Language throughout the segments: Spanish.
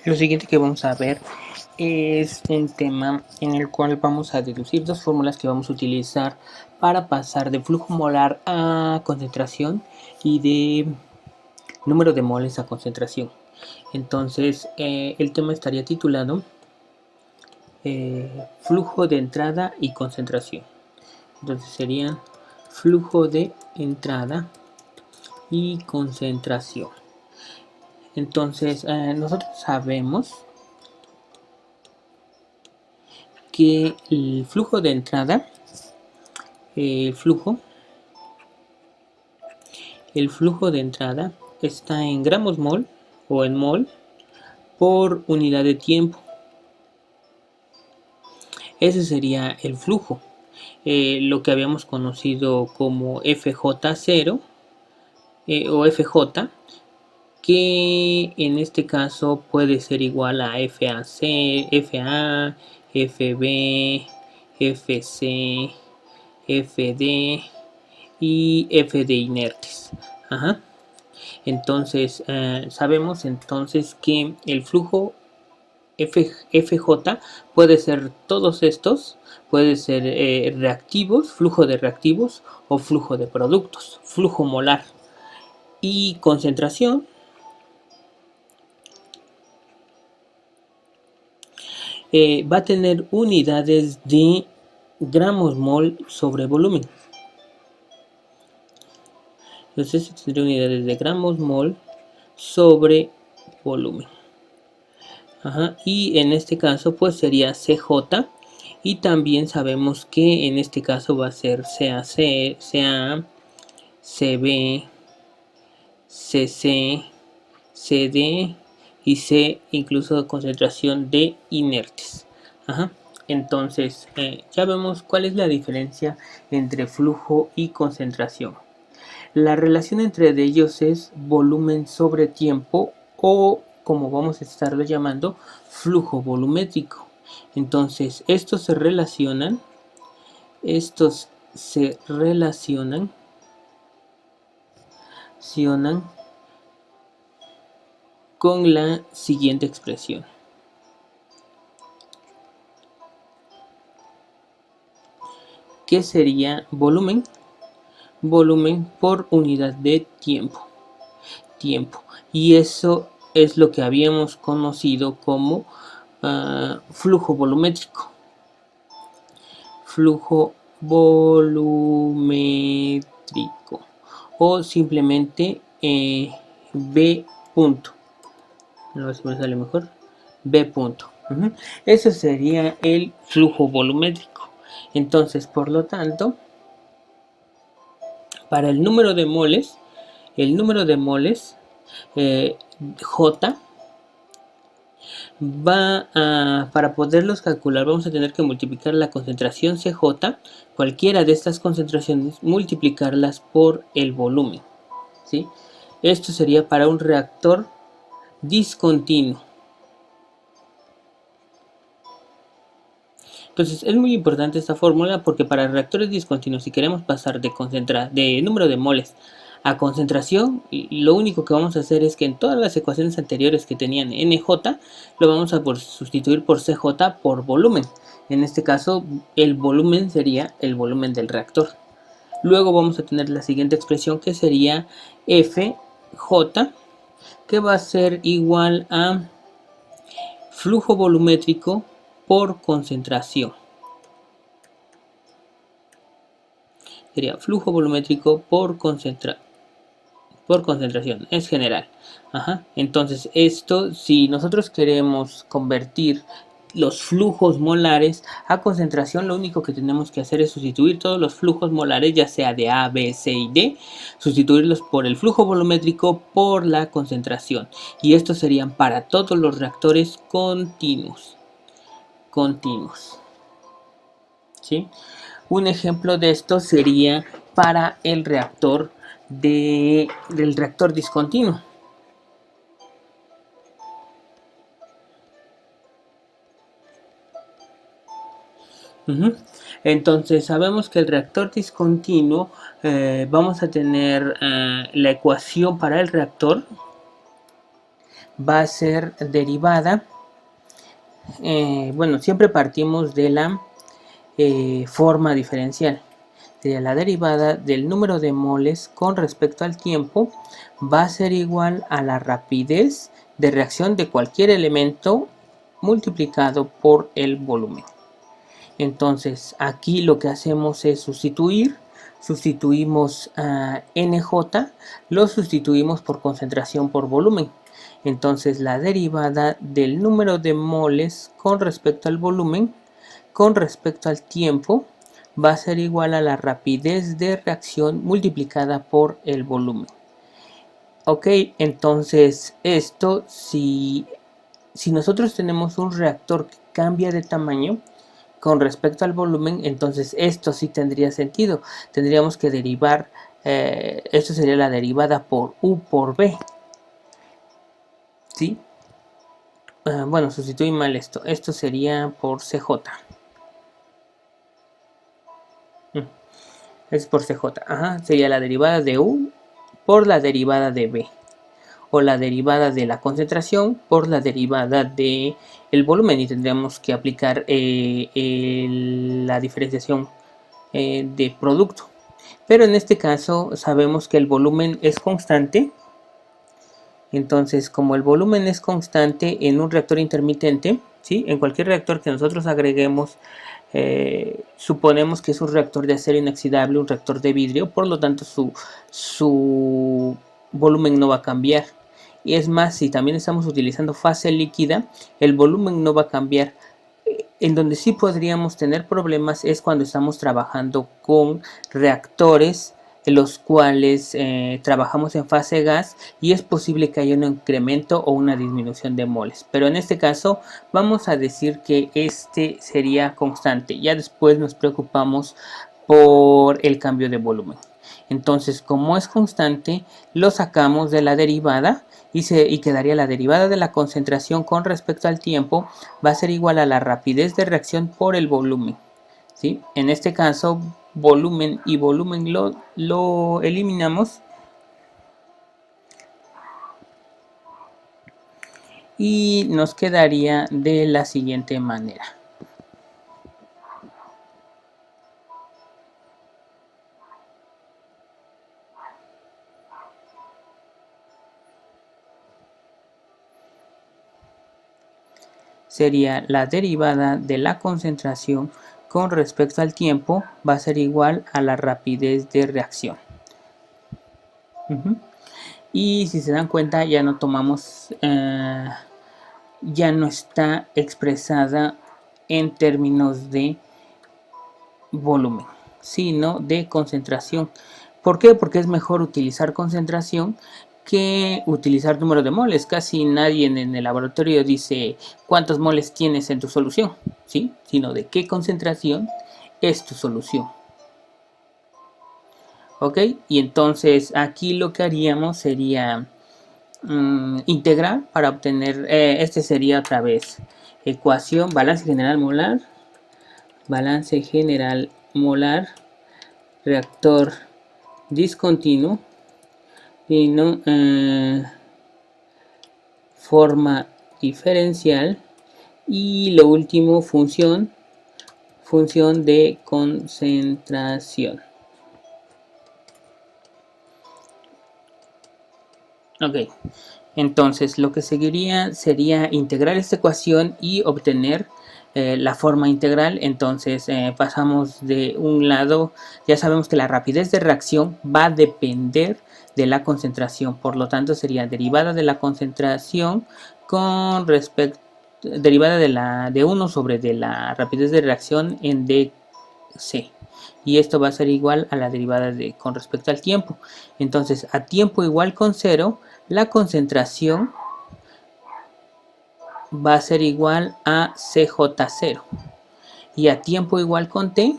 Lo siguiente que vamos a ver es un tema en el cual vamos a deducir dos fórmulas que vamos a utilizar para pasar de flujo molar a concentración y de número de moles a concentración. Entonces, el tema estaría titulado flujo de entrada y concentración. Entonces serían flujo de entrada y concentración. Entonces, nosotros sabemos que el flujo de entrada, el flujo de entrada está en gramos mol o en mol por unidad de tiempo. Ese sería el flujo, lo que habíamos conocido como FJ0 o FJ, que en este caso puede ser igual a FAC, FA, FB, FC, FD y F de inertes. Ajá. Entonces, sabemos entonces que el flujo FJ puede ser todos estos, puede ser reactivos, flujo de reactivos o flujo de productos, flujo molar. Y concentración va a tener unidades de gramos mol sobre volumen. Entonces tendría unidades de gramos mol sobre volumen. Ajá. Y en este caso pues sería CJ, y también sabemos que en este caso va a ser CAC, CA, CB, CC, CD y C, incluso concentración de inertes. Ajá. Entonces ya vemos cuál es la diferencia entre flujo y concentración. La relación entre ellos es volumen sobre tiempo, o como vamos a estarlo llamando, flujo volumétrico. Entonces estos se relacionan con la siguiente expresión. ¿Qué sería volumen? Volumen por unidad de tiempo. Y eso es lo que habíamos conocido como flujo volumétrico. Flujo volumétrico. O simplemente B punto. A ver si me sale mejor. B punto. Eso sería el flujo volumétrico. Entonces, por lo tanto, para el número de moles, J para poderlos calcular, vamos a tener que multiplicar la concentración CJ, cualquiera de estas concentraciones, multiplicarlas por el volumen, ¿sí? Esto sería para un reactor discontinuo. Entonces es muy importante esta fórmula, porque para reactores discontinuos, si queremos pasar de número de moles a concentración, lo único que vamos a hacer es que en todas las ecuaciones anteriores que tenían NJ, lo vamos a sustituir por CJ por volumen. En este caso, el volumen sería el volumen del reactor. Luego vamos a tener la siguiente expresión, que sería FJ, que va a ser igual a flujo volumétrico por concentración. Sería flujo volumétrico por concentración, es general. Ajá. Entonces esto, si nosotros queremos convertir los flujos molares a concentración, lo único que tenemos que hacer es sustituir todos los flujos molares, ya sea de A, B, C y D, sustituirlos por el flujo volumétrico por la concentración. Y estos serían para todos los reactores continuos. ¿Sí? Un ejemplo de esto sería para el reactor del reactor discontinuo. Entonces sabemos que el reactor discontinuo, vamos a tener la ecuación para el reactor, va a ser derivada, bueno, siempre partimos de la forma diferencial. Sería la derivada del número de moles con respecto al tiempo va a ser igual a la rapidez de reacción de cualquier elemento multiplicado por el volumen. Entonces aquí lo que hacemos es sustituimos a NJ, lo sustituimos por concentración por volumen. Entonces la derivada del número de moles con respecto al volumen, con respecto al tiempo, va a ser igual a la rapidez de reacción multiplicada por el volumen. Ok, entonces esto, si nosotros tenemos un reactor que cambia de tamaño con respecto al volumen, entonces esto sí tendría sentido. Tendríamos que derivar, esto sería la derivada por U por B. ¿Sí? Bueno, sustituí mal esto. Esto sería por CJ. Es por CJ. Ajá, sería la derivada de U por la derivada de B. O la derivada de la concentración por la derivada de el volumen. Y tendríamos que aplicar la diferenciación de producto. Pero en este caso sabemos que el volumen es constante. Entonces, como el volumen es constante en un reactor intermitente, ¿sí? En cualquier reactor que nosotros agreguemos, suponemos que es un reactor de acero inoxidable, un reactor de vidrio, por lo tanto su volumen no va a cambiar. Y es más, si también estamos utilizando fase líquida, el volumen no va a cambiar. En donde sí podríamos tener problemas es cuando estamos trabajando con reactores en los cuales trabajamos en fase gas y es posible que haya un incremento o una disminución de moles. Pero en este caso vamos a decir que este sería constante. Ya después nos preocupamos por el cambio de volumen. Entonces, como es constante, lo sacamos de la derivada y quedaría la derivada de la concentración con respecto al tiempo va a ser igual a la rapidez de reacción por el volumen. ¿Sí? En este caso, volumen y volumen lo eliminamos y nos quedaría de la siguiente manera. Sería la derivada de la concentración con respecto al tiempo va a ser igual a la rapidez de reacción. Y si se dan cuenta ya no tomamos, ya no está expresada en términos de volumen, sino de concentración. ¿Por qué? Porque es mejor utilizar concentración que utilizar número de moles. Casi nadie en el laboratorio dice cuántos moles tienes en tu solución, ¿sí? Sino de qué concentración es tu solución. ¿Ok? Y entonces aquí lo que haríamos sería integrar para obtener, este sería otra vez ecuación, balance general molar, reactor discontinuo, y no forma diferencial, y lo último función de concentración. Ok, entonces lo que seguiría sería integrar esta ecuación y obtener la forma integral. Entonces pasamos de un lado, ya sabemos que la rapidez de reacción va a depender de la concentración, por lo tanto sería derivada de la concentración con respecto, derivada de 1 sobre de la rapidez de reacción en dc. Y esto va a ser igual a la derivada con respecto al tiempo. Entonces a tiempo igual con 0, la concentración va a ser igual a CJ0. Y a tiempo igual con T,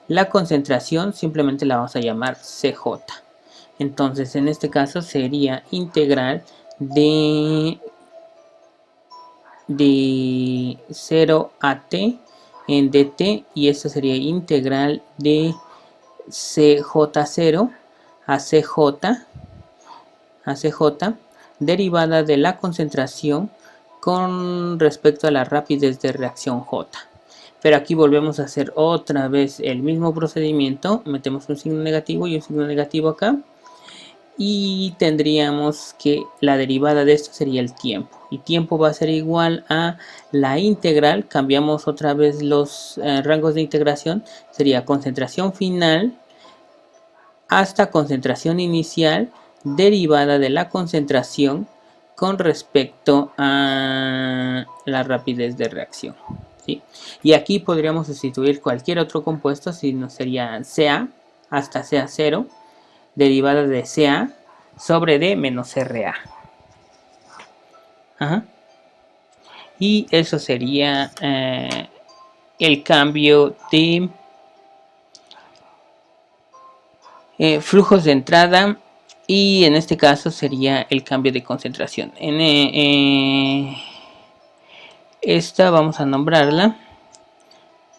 la concentración simplemente la vamos a llamar CJ. Entonces en este caso sería integral de 0 a T en dt, y esto sería integral de CJ0 a CJ derivada de la concentración con respecto a la rapidez de reacción J. Pero aquí volvemos a hacer otra vez el mismo procedimiento. Metemos un signo negativo y un signo negativo acá. Y tendríamos que la derivada de esto sería el tiempo. Y tiempo va a ser igual a la integral. Cambiamos otra vez los rangos de integración. Sería concentración final hasta concentración inicial derivada de la concentración con respecto a la rapidez de reacción. ¿Sí? Y aquí podríamos sustituir cualquier otro compuesto, si no sería Ca hasta Ca0, derivada de Ca sobre D menos Ra. Ajá. Y eso sería el cambio de flujos de entrada, y en este caso sería el cambio de concentración. Esta vamos a nombrarla.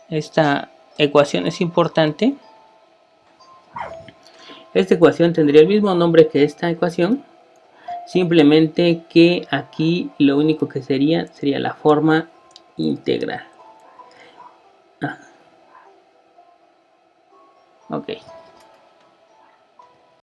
Esta ecuación es importante. Esta ecuación tendría el mismo nombre que esta ecuación, simplemente que aquí lo único que sería la forma integral. Ok.